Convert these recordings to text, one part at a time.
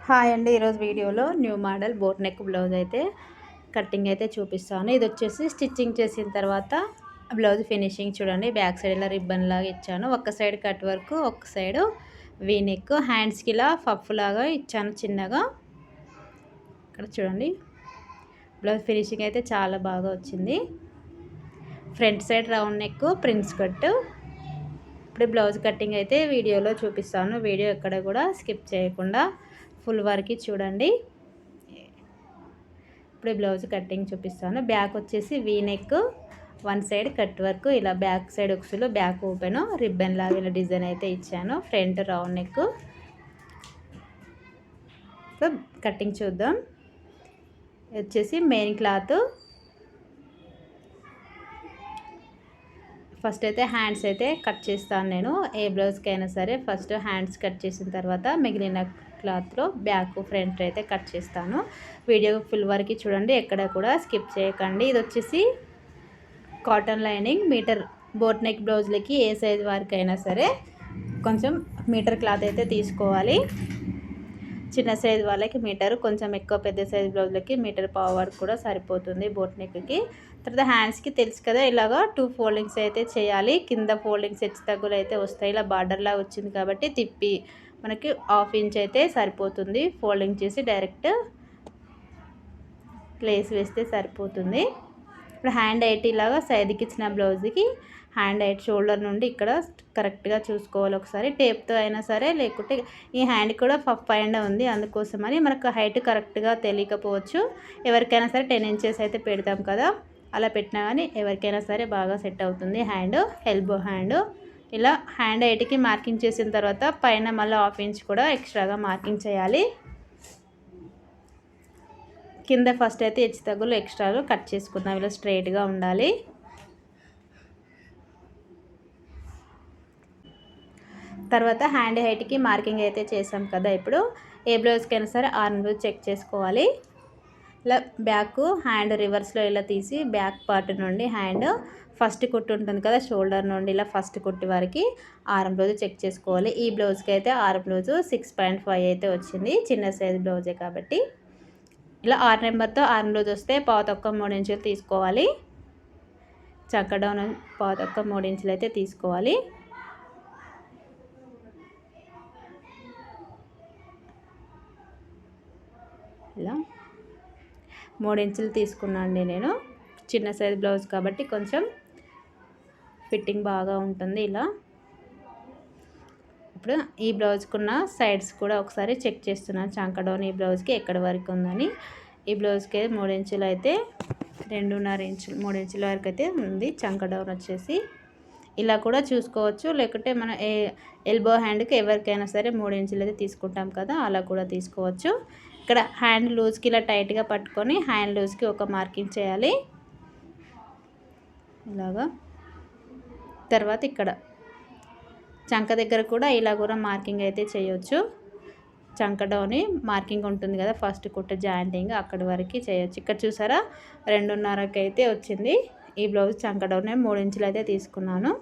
Hi అండి. ఈరోజు వీడియోలో new model boat neck blouse అయితే కటింగ్ అయితే చూపిస్తాను. ఇది వచ్చేసి స్టిచ్చింగ్ చేసిన తర్వాత బ్లౌజ్ ఫినిషింగ్ చూడండి. బ్యాక్ సైడ్ ఇలా రిబ్బన్ లాగా ఇచ్చాను. ఒక సైడ్ కట్ వర్క్, ఒక సైడ్ వీ నెక్, హ్యాండ్స్కి ఇలా పఫ్ లాగా ఇచ్చాను చిన్నగా. ఇక్కడ చూడండి బ్లౌజ్ ఫినిషింగ్ అయితే చాలా బాగా వచ్చింది. Front side round neck, prince cut. ఇప్పుడు బ్లౌజ్ కటింగ్ అయితే వీడియోలో చూపిస్తాను. వీడియో ఎక్కడ కూడా స్కిప్ చేయకుండా ఫుల్ వరకు చూడండి. ఇప్పుడు బ్లౌజ్ కటింగ్ చూపిస్తాను. బ్యాక్ వచ్చేసి V neck, one side cut work, ఇలా బ్యాక్ సైడ్ ఉక్సులు, బ్యాక్ ఓపెన్ రిబ్బన్ లాగా ఇలా డిజైన్ అయితే ఇచ్చాను. Front round neck. So cutting చూద్దాం. వచ్చేసి మెయిన్ క్లాత్. ఫస్ట్ అయితే హ్యాండ్స్ అయితే కట్ చేస్తాను నేను. ఏ బ్లౌజ్కి అయినా సరే ఫస్ట్ హ్యాండ్స్ కట్ చేసిన తర్వాత మిగిలిన క్లాత్లో బ్యాక్ ఫ్రంట్ అయితే కట్ చేస్తాను. వీడియో ఫుల్ వరకు చూడండి, ఎక్కడ కూడా స్కిప్ చేయకండి. ఇది వచ్చేసి cotton lining metre. Boat neck బ్లౌజ్లకి ఏ సైజ్ వరకు అయినా సరే కొంచెం మీటర్ క్లాత్ అయితే తీసుకోవాలి. చిన్న సైజ్ వాళ్ళకి మీటరు, కొంచెం ఎక్కువ పెద్ద సైజ్ బ్లౌజ్లకి మీటర్ పావు వరకు కూడా సరిపోతుంది బోట్ నెక్కి. తర్వాత హ్యాండ్స్కి తెలుసు కదా, ఇలాగా 2 ఫోల్డింగ్స్ అయితే చేయాలి. కింద ఫోల్డింగ్స్ హెచ్చు తగ్గులు అయితే వస్తాయి. ఇలా బార్డర్లా వచ్చింది కాబట్టి తిప్పి మనకి 1/2 ఇంచ్ అయితే సరిపోతుంది. ఫోల్డింగ్ చేసి డైరెక్ట్ ప్లేస్ వేస్తే సరిపోతుంది. ఇప్పుడు హ్యాండ్ హైట్ ఇలాగా సైడ్కి ఇచ్చిన బ్లౌజ్కి హ్యాండ్ హైట్ షోల్డర్ నుండి ఇక్కడ కరెక్ట్గా చూసుకోవాలి. ఒకసారి టేప్తో అయినా సరే, లేకుంటే ఈ హ్యాండ్ కూడా పైన ఉంది, అందుకోసమని మనకు హైట్ కరెక్ట్గా తెలియకపోవచ్చు. ఎవరికైనా సరే 10 ఇంచెస్ అయితే పెడతాం కదా, అలా పెట్టినా కానీ ఎవరికైనా సరే బాగా సెట్ అవుతుంది. Hand elbow hand. ఇలా హ్యాండ్ హైట్కి మార్కింగ్ చేసిన తర్వాత పైన మళ్ళీ 1/2 ఇంచ్ కూడా ఎక్స్ట్రాగా మార్కింగ్ చేయాలి. కింద ఫస్ట్ అయితే హెచ్చు తగ్గులు ఎక్స్ట్రాలు కట్ చేసుకుందాం. ఇలా స్ట్రైట్గా ఉండాలి. తర్వాత హ్యాండ్ హైట్కి మార్కింగ్ అయితే చేసాం కదా, ఇప్పుడు ఏ బ్లౌజ్కైనా సరే ఆర్మ్ లూజ్ చెక్ చేసుకోవాలి. ఇలా బ్యాక్ హ్యాండ్ రివర్స్లో ఇలా తీసి బ్యాక్ పార్ట్ నుండి హ్యాండ్ ఫస్ట్ కుట్టు ఉంటుంది కదా, షోల్డర్ నుండి ఇలా ఫస్ట్ కుట్టు వరకు ఆర్మ్ లూజ్ చెక్ చేసుకోవాలి. ఈ బ్లౌజ్కి అయితే ఆర్మ్ లూజ్ 6.5 అయితే వచ్చింది. చిన్న సైజ్ బ్లౌజే కాబట్టి ఇలా 6 నెంబర్తో ఆర్మ్ లూజ్ వస్తే 3 ఇంచులు తీసుకోవాలి. చక్క డౌన్ 3 ఇంచులు అయితే తీసుకోవాలి. ఇలా 3 ఇంచులు తీసుకున్నాండి నేను. చిన్న సైజ్ బ్లౌజ్ కాబట్టి కొంచెం ఫిట్టింగ్ బాగా ఉంటుంది. ఇలా ఇప్పుడు ఈ బ్లౌజ్కున్న సైడ్స్ కూడా ఒకసారి చెక్ చేస్తున్నాను. చంక డౌన్ ఈ బ్లౌజ్కి ఎక్కడి వరకు ఉందని. ఈ బ్లౌజ్కి 3 ఇంచులు అయితే 2.5 ఇంచులు 3 ఇంచుల వరకు అయితే ఉంది. చంక డౌన్ వచ్చేసి ఇలా కూడా చూసుకోవచ్చు, లేకుంటే మన ఎల్బో హ్యాండ్కి ఎవరికైనా సరే 3 ఇంచులు అయితే తీసుకుంటాం కదా, అలా కూడా తీసుకోవచ్చు. ఇక్కడ హ్యాండ్ లూజ్కి ఇలా టైట్గా పట్టుకొని హ్యాండ్ లూజ్కి ఒక మార్కింగ్ చేయాలి ఇలాగా. తర్వాత ఇక్కడ చంక దగ్గర కూడా ఇలా కూడా మార్కింగ్ అయితే చేయొచ్చు. చంక డౌని మార్కింగ్ ఉంటుంది కదా, ఫస్ట్ కుట్ట జాయింటింగ్ అక్కడి వరకు చేయొచ్చు. ఇక్కడ చూసారా 2.5కి అయితే వచ్చింది. ఈ బ్లౌజ్ చంక డౌన్ 3 ఇంచులు అయితే తీసుకున్నాను.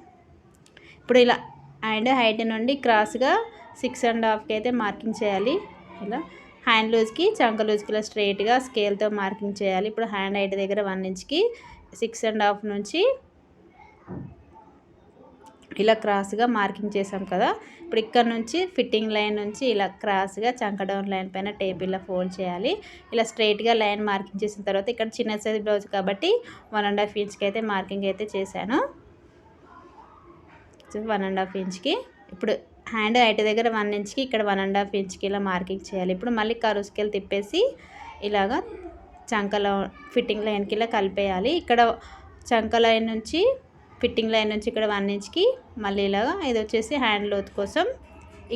ఇప్పుడు ఇలా హ్యాండ్ హైట్ నుండి క్రాస్గా 6.5కి అయితే మార్కింగ్ చేయాలి. ఇలా హ్యాండ్ లూజ్కి చంక లూజ్కి ఇలా స్ట్రైట్గా స్కేల్తో మార్కింగ్ చేయాలి. ఇప్పుడు హ్యాండ్ హైట్ దగ్గర 1 ఇంచ్కి 6.5 నుంచి ఇలా క్రాస్గా మార్కింగ్ చేసాం కదా, ఇప్పుడు ఇక్కడ నుంచి ఫిట్టింగ్ లైన్ నుంచి ఇలా క్రాస్గా చంక డౌన్ లైన్ పైన టేప్ ఇలా ఫోల్డ్ చేయాలి. ఇలా స్ట్రైట్గా లైన్ మార్కింగ్ చేసిన తర్వాత ఇక్కడ చిన్న సైజ్ బ్లౌజ్ కాబట్టి 1.5 ఇంచ్కి అయితే మార్కింగ్ అయితే చేశాను. 1.5 ఇంచ్కి ఇప్పుడు హ్యాండ్ హైట్ దగ్గర 1 ఇంచ్కి ఇక్కడ 1.5 ఇంచ్కి ఇలా మార్కింగ్ చేయాలి. ఇప్పుడు మళ్ళీ కర్వ్ స్కేల్ తిప్పేసి ఇలాగా చంకలో ఫిట్టింగ్ లైన్కి ఇలా కలిపేయాలి. ఇక్కడ చంక లైన్ నుంచి ఫిట్టింగ్ లైన్ నుంచి ఇక్కడ 1 ఇంచ్కి మళ్ళీ ఇలాగా. ఇది వచ్చేసి హ్యాండ్ లోత్ కోసం.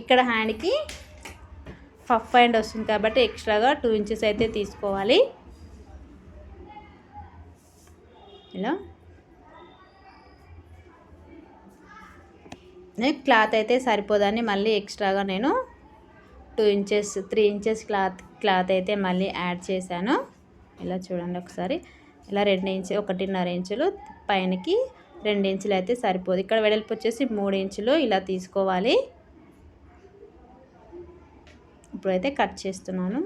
ఇక్కడ హ్యాండ్కి పఫ్ హ్యాండ్ వస్తుంది కాబట్టి ఎక్స్ట్రాగా 2 ఇంచెస్ అయితే తీసుకోవాలి. ఇలా క్లాత్ అయితే సరిపోదని మళ్ళీ ఎక్స్ట్రాగా నేను 2 ఇంచెస్ 3 ఇంచెస్ క్లాత్ అయితే మళ్ళీ యాడ్ చేశాను. ఇలా చూడండి ఒకసారి. ఇలా 2 ఇంచు 1.5 ఇంచులు పైనకి 2 ఇంచులు అయితే సరిపోదు. ఇక్కడ వెడల్పు వచ్చేసి 3 ఇంచులు ఇలా తీసుకోవాలి. ఇప్పుడైతే కట్ చేస్తున్నాను.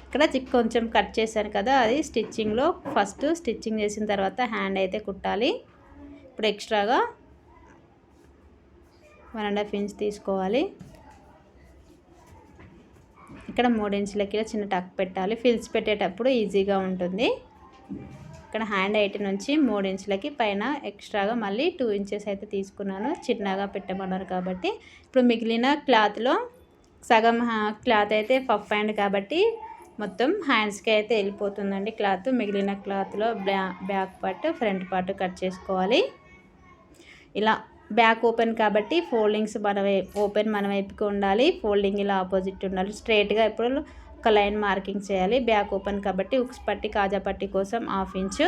ఇక్కడ కొంచెం కట్ చేశాను కదా, అది స్టిచ్చింగ్లో ఫస్ట్ స్టిచ్చింగ్ చేసిన తర్వాత హ్యాండ్ అయితే కుట్టాలి. ఇప్పుడు ఎక్స్ట్రాగా 1.5 ఇంచ్ తీసుకోవాలి. ఇక్కడ 3 ఇంచులకి చిన్న టక్ పెట్టాలి. ఫిల్స్ పెట్టేటప్పుడు ఈజీగా ఉంటుంది. ఇక్కడ హ్యాండ్ హైట్ నుంచి 3 ఇంచులకి పైన ఎక్స్ట్రాగా మళ్ళీ 2 ఇంచెస్ అయితే తీసుకున్నాను. చిన్నగా పెట్టమన్నారు కాబట్టి ఇప్పుడు మిగిలిన క్లాత్లో సగం క్లాత్ అయితే పఫ్ హ్యాండ్ కాబట్టి మొత్తం హ్యాండ్స్కి అయితే వెళ్ళిపోతుందండి క్లాత్. మిగిలిన క్లాత్లో back part front part cut చేసుకోవాలి. ఇలా బ్యాక్ ఓపెన్ కాబట్టి ఫోల్డింగ్స్ మన వైపుకి ఉండాలి. ఫోల్డింగ్ ఇలా ఆపోజిట్ ఉండాలి. స్ట్రైట్గా ఇప్పుడు ఒక లైన్ మార్కింగ్ చేయాలి. బ్యాక్ ఓపెన్ కాబట్టి ఉక్స్ పట్టి కాజా పట్టి కోసం 1/2 ఇంచు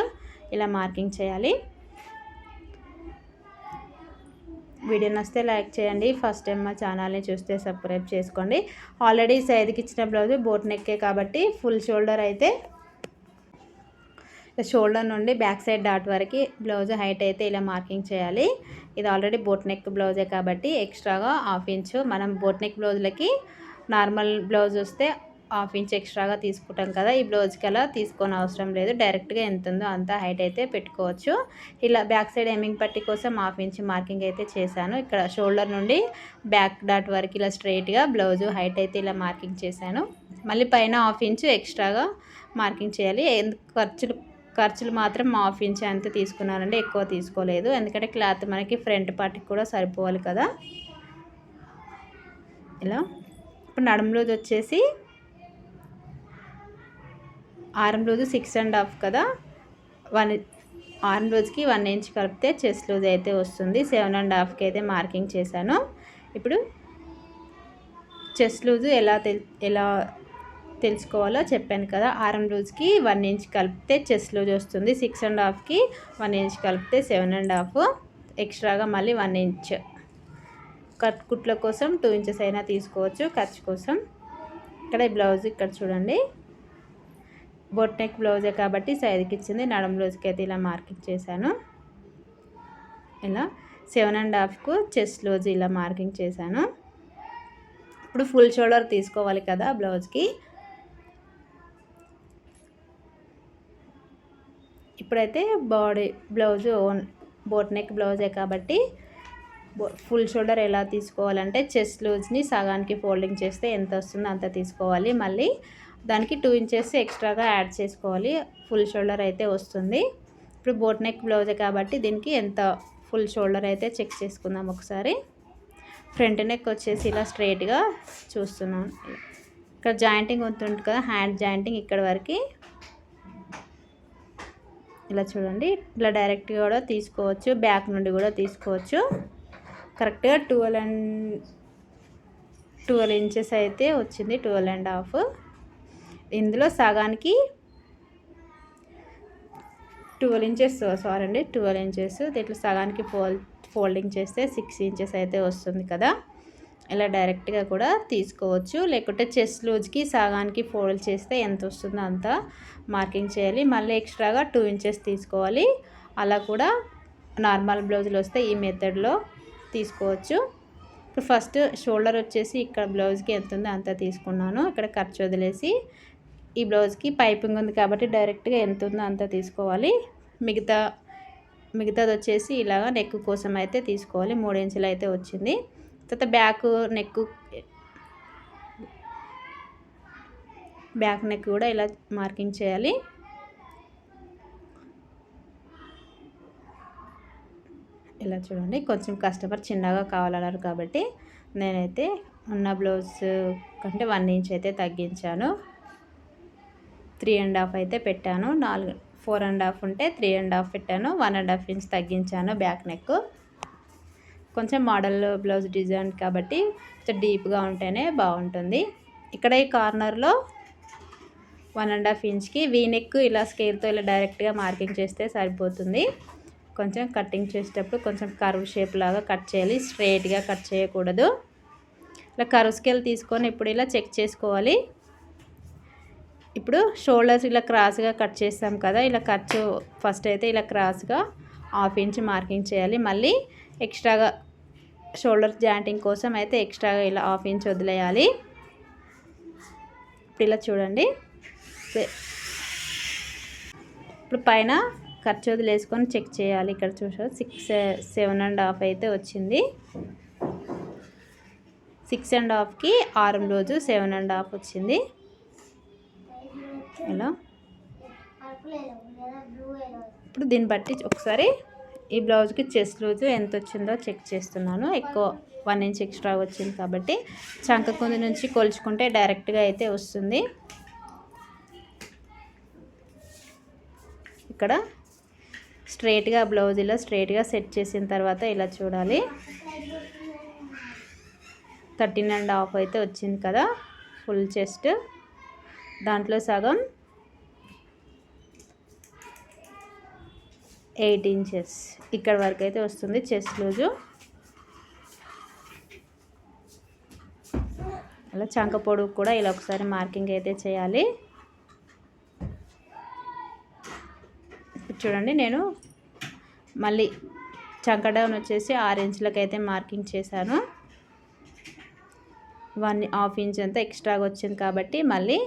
ఇలా మార్కింగ్ చేయాలి. వీడియో నచ్చితే లైక్ చేయండి. ఫస్ట్ టైం మా ఛానల్ని చూస్తే సబ్స్క్రైబ్ చేసుకోండి. ఆల్రెడీ సైడ్కి ఇచ్చిన బ్లౌజ్ బోట్ నెక్కే కాబట్టి ఫుల్ షోల్డర్ అయితే షోల్డర్ నుండి బ్యాక్ సైడ్ డాట్ వరకు బ్లౌజ్ హైట్ అయితే ఇలా మార్కింగ్ చేయాలి. ఇది ఆల్రెడీ బోట్ నెక్ బ్లౌజే కాబట్టి ఎక్స్ట్రాగా 1/2 ఇంచు. మనం బోట్ నెక్ బ్లౌజ్లకి నార్మల్ బ్లౌజ్ వస్తే 1/2 ఇంచ్ ఎక్స్ట్రాగా తీసుకుంటాం కదా, ఈ బ్లౌజ్కి అలా తీసుకొని అవసరం లేదు. డైరెక్ట్గా ఎంత ఉందో అంత హైట్ అయితే పెట్టుకోవచ్చు. ఇలా బ్యాక్ సైడ్ హెమ్మింగ్ పట్టి కోసం 1/2 ఇంచ్ మార్కింగ్ అయితే చేశాను. ఇక్కడ షోల్డర్ నుండి బ్యాక్ డాట్ వరకు ఇలా స్ట్రైట్గా బ్లౌజ్ హైట్ అయితే ఇలా మార్కింగ్ చేశాను. మళ్ళీ పైన 1/2 ఇంచు ఎక్స్ట్రాగా మార్కింగ్ చేయాలి. ఖర్చులు మాత్రం 1/2 ఇంచ్ అంతే తీసుకున్నానండి, ఎక్కువ తీసుకోలేదు. ఎందుకంటే క్లాత్ మనకి ఫ్రంట్ పార్ట్కి కూడా సరిపోవాలి కదా. ఇలా ఇప్పుడు నడుము లూజ్ వచ్చేసి ఆర్మ్ లూజ్ 6.5 కదా, ఆర్మ్ లూజ్కి 1 ఇంచ్ కలిపితే చెస్ట్ లూజ్ అయితే వస్తుంది. 7.5కి అయితే మార్కింగ్ చేశాను. ఇప్పుడు చెస్ట్ లూజ్ ఎలా తెలుసుకోవాలో చెప్పాను కదా. ఆర్మ్ లూజ్కి 1 ఇంచ్ కలిపితే చెస్ట్ లూజ్ వస్తుంది. 6.5కి 1 ఇంచ్ కలిపితే 7.5. ఎక్స్ట్రాగా మళ్ళీ 1 ఇంచ్ కట్ కుట్ల కోసం 2 ఇంచెస్ అయినా తీసుకోవచ్చు ఖర్చు కోసం. ఇక్కడ ఈ బ్లౌజ్ ఇక్కడ చూడండి, బొట్ నెక్ బ్లౌజే కాబట్టి సైడ్కి ఇచ్చింది. నడుము బ్లౌజ్కి అయితే ఇలా మార్కింగ్ చేశాను. ఇలా 7.5కు చెస్ట్ లూజ్ ఇలా మార్కింగ్ చేశాను. ఇప్పుడు ఫుల్ షోల్డర్ తీసుకోవాలి కదా బ్లౌజ్కి. ఇప్పుడైతే బాడీ బ్లౌజ్ బోట్ నెక్ బ్లౌజే కాబట్టి ఫుల్ షోల్డర్ ఎలా తీసుకోవాలంటే చెస్ట్ లూజ్ని సగానికి ఫోల్డింగ్ చేస్తే ఎంత వస్తుందో అంత తీసుకోవాలి. మళ్ళీ దానికి 2 ఇంచెస్ ఎక్స్ట్రాగా యాడ్ చేసుకోవాలి. ఫుల్ షోల్డర్ అయితే వస్తుంది. ఇప్పుడు బోట్ నెక్ బ్లౌజే కాబట్టి దీనికి ఎంత ఫుల్ షోల్డర్ అయితే చెక్ చేసుకుందాం ఒకసారి. ఫ్రంట్ నెక్ వచ్చేసి ఇలా స్ట్రైట్గా చూస్తున్నాను. ఇక్కడ జాయింటింగ్ ఉంటుంది కదా, హ్యాండ్ జాయింటింగ్ ఇక్కడ వరకు ఇలా చూడండి. ఇలా డైరెక్ట్గా కూడా తీసుకోవచ్చు, బ్యాక్ నుండి కూడా తీసుకోవచ్చు. కరెక్ట్గా 12 ఇంచెస్ అయితే వచ్చింది, 12.5. ఇందులో సగానికి 12 ఇంచెస్ సారీ 12 ఇంచెస్. దీంట్లో సగానికి ఫోల్డింగ్ చేస్తే 6 ఇంచెస్ అయితే వస్తుంది కదా. ఇలా డైరెక్ట్గా కూడా తీసుకోవచ్చు. లేకుంటే చెస్ట్ లూజ్కి సగానికి ఫోల్డ్ చేస్తే ఎంత వస్తుందో అంత మార్కింగ్ చేయాలి. మళ్ళీ ఎక్స్ట్రాగా 2 ఇంచెస్ తీసుకోవాలి. అలా కూడా నార్మల్ బ్లౌజులు వస్తే ఈ మెథడ్లో తీసుకోవచ్చు. ఇప్పుడు ఫస్ట్ షోల్డర్ వచ్చేసి ఇక్కడ బ్లౌజ్కి ఎంత ఉందో అంత తీసుకున్నాను. ఇక్కడ ఖర్చు వదిలేసి ఈ బ్లౌజ్కి పైపింగ్ ఉంది కాబట్టి డైరెక్ట్గా ఎంత ఉందో అంత తీసుకోవాలి. మిగతాది వచ్చేసి ఇలాగ నెక్ కోసం అయితే తీసుకోవాలి. 3 ఇంచులు అయితే వచ్చింది. తర్వాత బ్యాక్ నెక్ కూడా ఇలా మార్కింగ్ చేయాలి. ఇలా చూడండి, కొంచెం కస్టమర్ చిన్నగా కావాలన్నారు కాబట్టి నేనైతే ఉన్న బ్లౌజ్ కంటే 1 ఇంచ్ అయితే తగ్గించాను. 3.5 అయితే పెట్టాను. 4.5 ఉంటే 3.5 పెట్టాను. 1.5 ఇంచ్ తగ్గించాను బ్యాక్ నెక్. కొంచెం మోడల్ బ్లౌజ్ డిజైన్ కాబట్టి కొంచెం డీప్గా ఉంటేనే బాగుంటుంది. ఇక్కడ ఈ కార్నర్లో 1.5 ఇంచ్కి వీ నెక్ ఇలా స్కేల్తో ఇలా డైరెక్ట్గా మార్కింగ్ చేస్తే సరిపోతుంది. కొంచెం కటింగ్ చేసేటప్పుడు కొంచెం కర్వ్ షేప్ లాగా కట్ చేయాలి, స్ట్రైట్గా కట్ చేయకూడదు. ఇలా కర్వ్ స్కేల్ తీసుకొని ఇప్పుడు ఇలా చెక్ చేసుకోవాలి. ఇప్పుడు షోల్డర్స్ ఇలా క్రాస్గా కట్ చేస్తాం కదా, ఇలా ఖర్చు ఫస్ట్ అయితే ఇలా క్రాస్గా 1/2 ఇంచ్ మార్కింగ్ చేయాలి. మళ్ళీ ఎక్స్ట్రాగా షోల్డర్ జాయింటింగ్ కోసం అయితే ఎక్స్ట్రాగా ఇలా 1/2 ఇంచ్ వదిలేయాలి. ఇప్పుడు ఇలా చూడండి. ఇప్పుడు పైన ఖర్చు వదిలేసుకొని చెక్ చేయాలి. ఇక్కడ చూసారు 7.5 అయితే వచ్చింది. 6.5కి ఆరం రోజు 7.5 వచ్చింది. ఇలా ఇప్పుడు దీన్ని బట్టి ఒకసారి ఈ బ్లౌజ్కి చెస్ట్ లూజు ఎంత వచ్చిందో చెక్ చేస్తున్నాను. ఎక్కువ 1 ఇంచ్ ఎక్స్ట్రా వచ్చింది కాబట్టి చంక కుంది నుంచి కొలుచుకుంటే డైరెక్ట్గా అయితే వస్తుంది. ఇక్కడ స్ట్రైట్గా బ్లౌజ్ ఇలా స్ట్రైట్గా సెట్ చేసిన తర్వాత ఇలా చూడాలి. 13.5 అయితే వచ్చింది కదా ఫుల్ చెస్ట్. దాంట్లో సగం 8 ఇంచెస్ ఇక్కడ వరకు అయితే వస్తుంది చెస్ట్ లూజు. అలా చంక పొడుగు కూడా ఇలా ఒకసారి మార్కింగ్ అయితే చేయాలి. చూడండి, నేను మళ్ళీ చంక డౌన్ వచ్చేసి 6 ఇంచులకు అయితే మార్కింగ్ చేశాను. 1.5 ఇంచ్ అంతా ఎక్స్ట్రాగా వచ్చింది కాబట్టి మళ్ళీ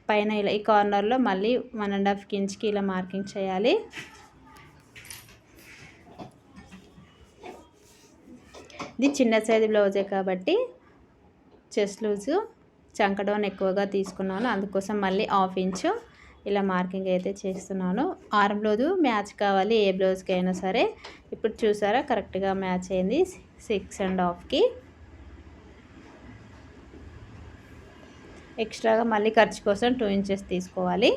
పైన ఇలా ఈ కార్నర్లో మళ్ళీ 1.5 ఇంచ్కి ఇలా మార్కింగ్ చేయాలి. ఇది చిన్న సైజు బ్లౌజే కాబట్టి చెస్ట్ లూజు చంక డౌన్ ఎక్కువగా తీసుకున్నాను. అందుకోసం మళ్ళీ 1/2 ఇంచు ఇలా మార్కింగ్ అయితే చేస్తున్నాను. ఆర్మ్ బ్లౌజు మ్యాచ్ కావాలి ఏ బ్లౌజ్కి అయినా సరే. ఇప్పుడు చూసారా కరెక్ట్గా మ్యాచ్ అయింది 6.5కి. ఎక్స్ట్రాగా మళ్ళీ ఖర్చు కోసం 2 ఇంచెస్ తీసుకోవాలి.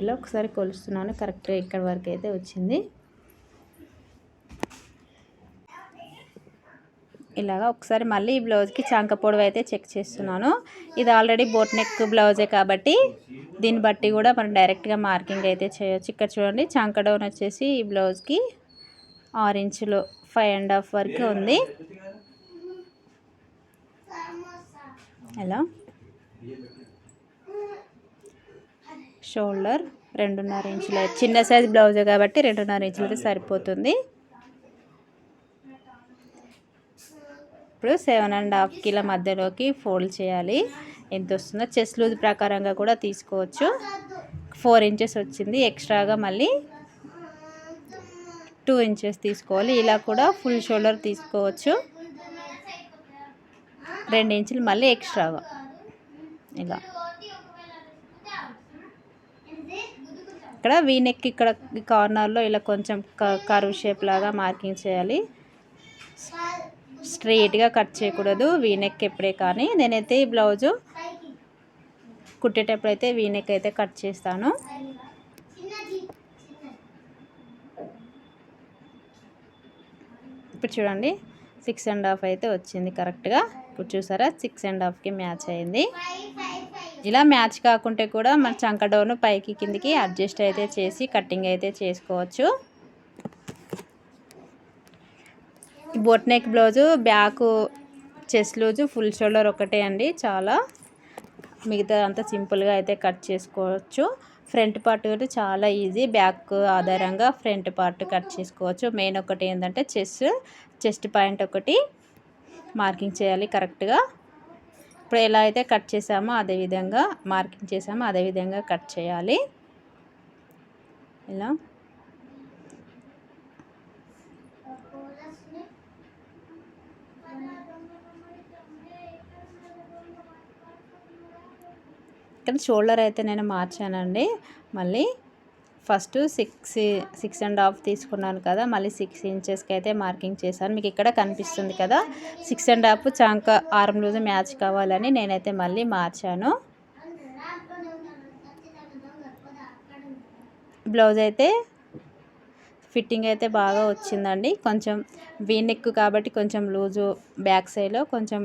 ఇలా ఒకసారి కొలుస్తున్నాను. కరెక్ట్గా ఇక్కడ వరకు అయితే వచ్చింది. ఇలాగా ఒకసారి మళ్ళీ ఈ బ్లౌజ్కి చంక పొడవు అయితే చెక్ చేస్తున్నాను. ఇది ఆల్రెడీ బోట్ నెక్ బ్లౌజే కాబట్టి దీన్ని బట్టి కూడా మనం డైరెక్ట్గా మార్కింగ్ అయితే చేయొచ్చు. ఇక్కడ చూడండి చంక డౌన్ వచ్చేసి ఈ బ్లౌజ్కి 6 ఇంచులు 5.5 వరకు ఉంది. ఇలా షోల్డర్ 2.5 ఇంచులు, చిన్న సైజ్ బ్లౌజే కాబట్టి 2.5 ఇంచులు అయితే సరిపోతుంది. ఇప్పుడు 7.5 ఇలా మధ్యలోకి ఫోల్డ్ చేయాలి. ఎంత వస్తుందో చెస్ట్ లూజ్ ప్రకారంగా కూడా తీసుకోవచ్చు. 4 ఇంచెస్ వచ్చింది. ఎక్స్ట్రాగా మళ్ళీ 2 ఇంచెస్ తీసుకోవాలి. ఇలా కూడా ఫుల్ షోల్డర్ తీసుకోవచ్చు. 2 ఇంచులు మళ్ళీ ఎక్స్ట్రాగా ఇలా. ఇక్కడ వీనెక్ ఇక్కడ కార్నర్లో ఇలా కొంచెం కర్వ్ షేప్ లాగా మార్కింగ్ చేయాలి. స్ట్రెయిట్గా కట్ చేయకూడదు వీనెక్ ఎప్పుడే. కానీ నేనైతే ఈ బ్లౌజు కుట్టేటప్పుడు అయితే వీనెక్ అయితే కట్ చేస్తాను. ఇప్పుడు చూడండి 6.5 అయితే వచ్చింది కరెక్ట్గా. ఇప్పుడు చూసారా 6.5కి మ్యాచ్ అయింది. ఇలా మ్యాచ్ కాకుంటే కూడా మన చంక డౌన్ పైకి కిందికి అడ్జస్ట్ అయితే చేసి కటింగ్ అయితే చేసుకోవచ్చు. Boat neck blouse back chest loose full shoulder ఒకటే అండి. చాలా మిగతా అంతా సింపుల్గా అయితే కట్ చేసుకోవచ్చు. ఫ్రంట్ పార్ట్ కూడా చాలా ఈజీ. బ్యాక్ ఆధారంగా ఫ్రంట్ పార్ట్ కట్ చేసుకోవచ్చు. మెయిన్ ఒకటి ఏంటంటే చెస్ట్ పాయింట్ ఒకటి మార్కింగ్ చేయాలి కరెక్ట్గా. ఇప్పుడు ఎలా అయితే కట్ చేసామో అదేవిధంగా మార్కింగ్ చేసామో అదేవిధంగా కట్ చేయాలి. ఇలా ఇక్కడ షోల్డర్ అయితే నేను మార్చానండి. మళ్ళీ ఫస్ట్ 6.5 తీసుకున్నాను కదా, మళ్ళీ 6 ఇంచెస్కి అయితే మార్కింగ్ చేశాను. మీకు ఇక్కడ కనిపిస్తుంది కదా 6.5 చంక ఆర్మ్ లూజ్ మ్యాచ్ కావాలని నేనైతే మళ్ళీ మార్చాను. బ్లౌజ్ అయితే ఫిట్టింగ్ అయితే బాగా వచ్చిందండి. కొంచెం వీనెక్ కాబట్టి కొంచెం లూజు బ్యాక్ సైడ్లో, కొంచెం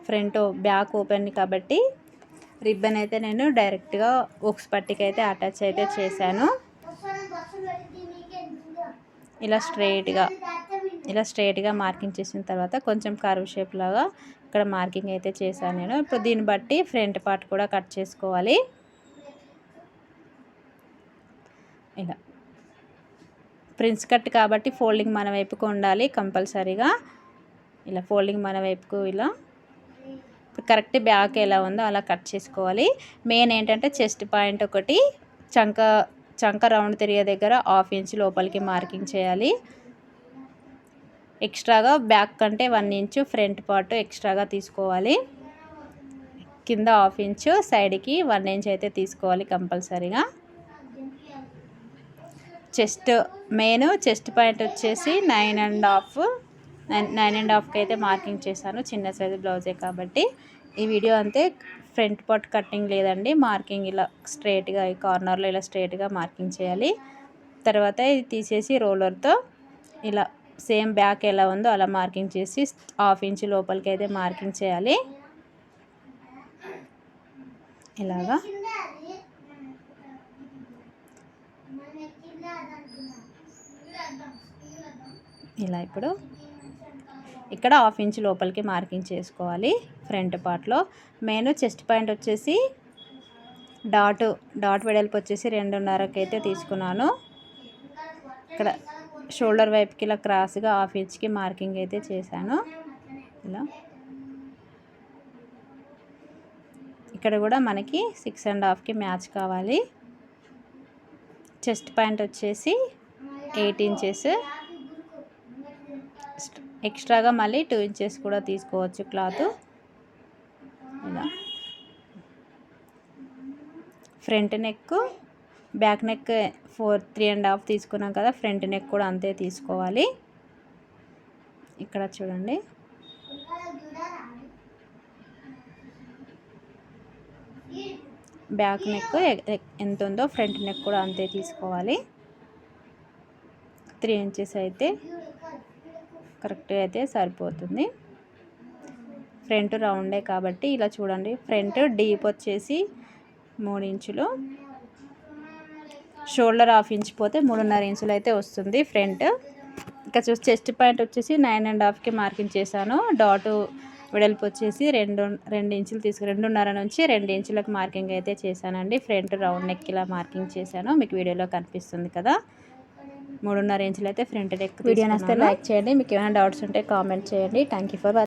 ఫ్రంట్ బ్యాక్ ఓపెన్ కాబట్టి రిబ్బన్ అయితే నేను డైరెక్ట్గా ఒక్స్ పట్టికి అయితే అటాచ్ అయితే చేశాను. ఇలా స్ట్రైట్గా మార్కింగ్ చేసిన తర్వాత కొంచెం కర్వ్ షేప్ లాగా ఇక్కడ మార్కింగ్ అయితే చేశాను నేను. ఇప్పుడు దీన్ని బట్టి ఫ్రంట్ పార్ట్ కూడా కట్ చేసుకోవాలి. ఇలా ప్రిన్స్ కట్ కాబట్టి ఫోల్డింగ్ మన వైపుకు ఉండాలి కంపల్సరీగా. ఇలా ఫోల్డింగ్ మన వైపుకు ఇలా కరెక్ట్ బ్యాక్ ఎలా ఉందో అలా కట్ చేసుకోవాలి. మెయిన్ ఏంటంటే చెస్ట్ పాయింట్ ఒకటి, చంక రౌండ్ తిరిగే దగ్గర 1/2 ఇంచ్ లోపలికి మార్కింగ్ చేయాలి. ఎక్స్ట్రాగా బ్యాక్ కంటే 1 ఇంచు ఫ్రంట్ పార్ట్ ఎక్స్ట్రాగా తీసుకోవాలి. కింద 1/2 ఇంచు, సైడ్కి 1 ఇంచ్ అయితే తీసుకోవాలి కంపల్సరీగా. చెస్ట్ పాయింట్ వచ్చేసి 9.5కి అయితే మార్కింగ్ చేశాను. చిన్న సైజు బ్లౌజే కాబట్టి. ఈ వీడియో అంతే. ఫ్రంట్ పార్ట్ కటింగ్ లేదండి, మార్కింగ్ ఇలా స్ట్రైట్గా ఈ కార్నర్లో ఇలా స్ట్రైట్గా మార్కింగ్ చేయాలి. తర్వాత ఇది తీసేసి రోలర్తో ఇలా సేమ్ బ్యాక్ ఎలా ఉందో అలా మార్కింగ్ చేసి 1/2 ఇంచ్ లోపలికి అయితే మార్కింగ్ చేయాలి. ఇలాగా ఇలా ఇప్పుడు ఇక్కడ 1/2 ఇంచ్ లోపలికి మార్కింగ్ చేసుకోవాలి ఫ్రంట్ పార్ట్లో. మెయిన్ చెస్ట్ పాయింట్ వచ్చేసి డాట్ వెడల్పు వచ్చేసి 2.5కి అయితే తీసుకున్నాను. ఇక్కడ షోల్డర్ వైపుకి ఇలా క్రాస్గా 1/2 ఇంచ్కి మార్కింగ్ అయితే చేశాను. ఇలా ఇక్కడ కూడా మనకి 6.5కి మ్యాచ్ కావాలి. చెస్ట్ పాయింట్ వచ్చేసి 8 ఇంచెస్, ఎక్స్ట్రాగా మళ్ళీ 2 ఇంచెస్ కూడా తీసుకోవచ్చు క్లాత్. ఇలా ఫ్రంట్ నెక్, బ్యాక్ నెక్ 3.5 తీసుకున్నాం కదా, ఫ్రంట్ నెక్ కూడా అంతే తీసుకోవాలి. ఇక్కడ చూడండి బ్యాక్ నెక్ ఎంత ఉందో ఫ్రంట్ నెక్ కూడా అంతే తీసుకోవాలి. 3 ఇంచెస్ అయితే కరెక్ట్గా అయితే సరిపోతుంది. ఫ్రంట్ రౌండే కాబట్టి ఇలా చూడండి. ఫ్రంట్ డీప్ వచ్చేసి 3 ఇంచులు, షోల్డర్ 1/2 ఇంచ్ పోతే 3.5 ఇంచులు అయితే వస్తుంది ఫ్రంట్. ఇంకా చూసి చెస్ట్ పాయింట్ వచ్చేసి 9.5కి మార్కింగ్ చేశాను. డాటు వెడల్పు వచ్చేసి 2 ఇంచులు 2.5 నుంచి 2 ఇంచులకు మార్కింగ్ అయితే చేశానండి. ఫ్రంట్ రౌండ్ నెక్ ఇలా మార్కింగ్ చేశాను, మీకు వీడియోలో కనిపిస్తుంది కదా. 3.5 ఇంచులు అయితే ఫ్రంట్ నెక్. వీడియో నచ్చితే లైక్ చేయండి. మీకు ఏమైనా డౌట్స్ ఉంటే కామెంట్ చేయండి. Thank you for watching.